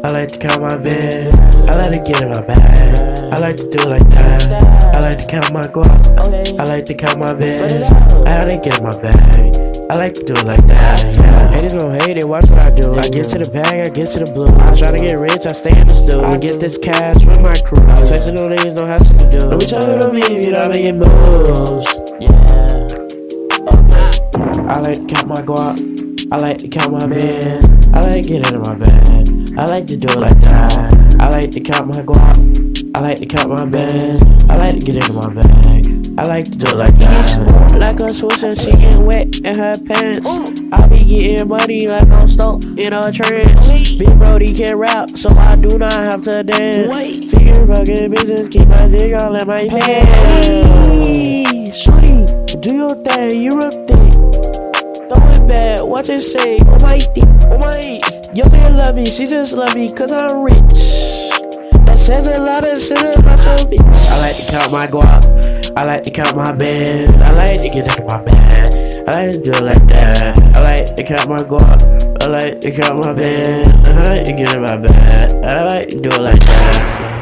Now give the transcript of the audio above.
I like to count my bands. I like to get in my bag. I like to do it like that. I like to count my guap. I like to count my bands. I like to get in my bag. I like to do it like that. Yeah. Haters gon' hate it, watch what I do. I get to the bag, I get to the blue. I try to get rich, I stay in the stew. I get this cash with my crew. Texting no niggas, no hassle to do. Don't be talking to me if you don't make moves. Yeah. I like to count my guap. I like to count my bands. I like to get into my bag. I like to do it like that. I like to count my guap. I like to count my bands. I like to get into my bag. I like to do it like that. Like a swisher, she get wet in her pants. I be getting money like I'm stuck in a trance. Big Brody can rap, so I do not have to dance. Figure fucking business, keep my dick all in my pants. Shorty, do your thing, you a thing. Throw it back, watch it say, oh my dick, oh my. Your man love me, she just love me cause I'm rich. That says a lot of shit about your bitch. I like to count my guap. I like to count my bands. I like to get into my bag. I like to do it like that. I like to count my guap. I like to count my bands. I like to get in my bag. I like to do it like that.